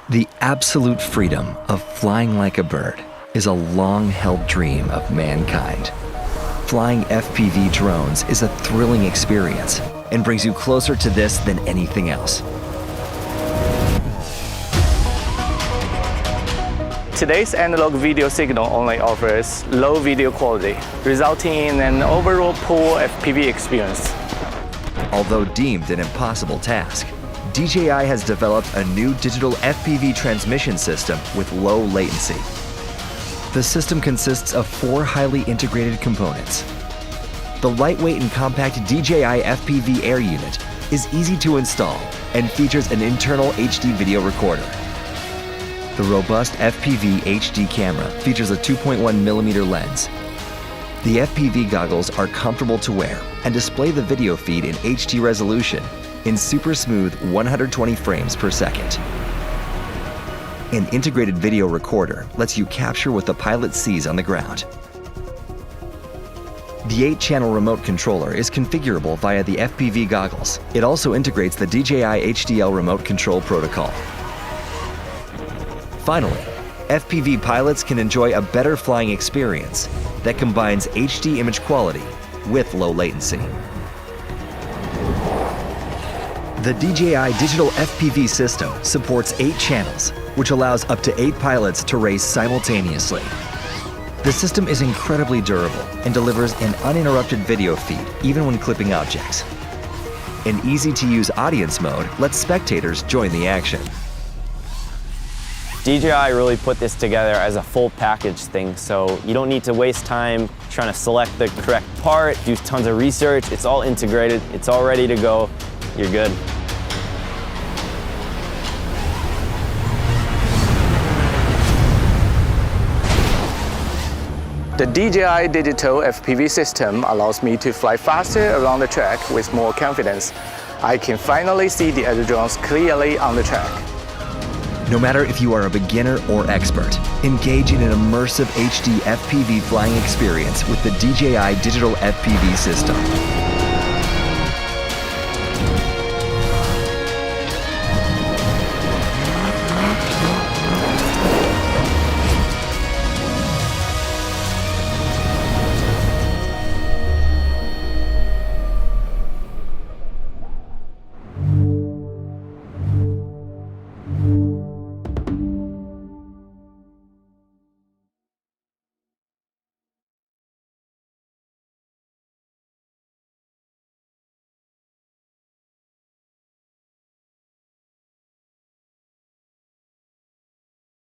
The absolute freedom of flying like a bird is a long-held dream of mankind. Flying FPV drones is a thrilling experience and brings you closer to this than anything else. Today's analog video signal only offers low video quality, resulting in an overall poor FPV experience. Although deemed an impossible task, DJI has developed a new digital FPV transmission system with low latency. The system consists of 4 highly integrated components. The lightweight and compact DJI FPV Air unit is easy to install and features an internal HD video recorder. The robust FPV HD camera features a 2.1mm lens. The FPV goggles are comfortable to wear and display the video feed in HD resolution in super smooth 120 frames per second. An integrated video recorder lets you capture what the pilot sees on the ground. The 8-channel remote controller is configurable via the FPV goggles. It also integrates the DJI HDL remote control protocol. Finally, FPV pilots can enjoy a better flying experience that combines HD image quality with low latency. The DJI digital FPV system supports 8 channels, which allows up to 8 pilots to race simultaneously. The system is incredibly durable and delivers an uninterrupted video feed even when clipping objects. An easy-to-use audience mode lets spectators join the action. DJI really put this together as a full package thing, so you don't need to waste time trying to select the correct part, do tons of research. It's all integrated, it's all ready to go. You're good. The DJI digital FPV system allows me to fly faster around the track with more confidence. I can finally see the other drones clearly on the track. No matter if you are a beginner or expert, engage in an immersive HD FPV flying experience with the DJI digital FPV system.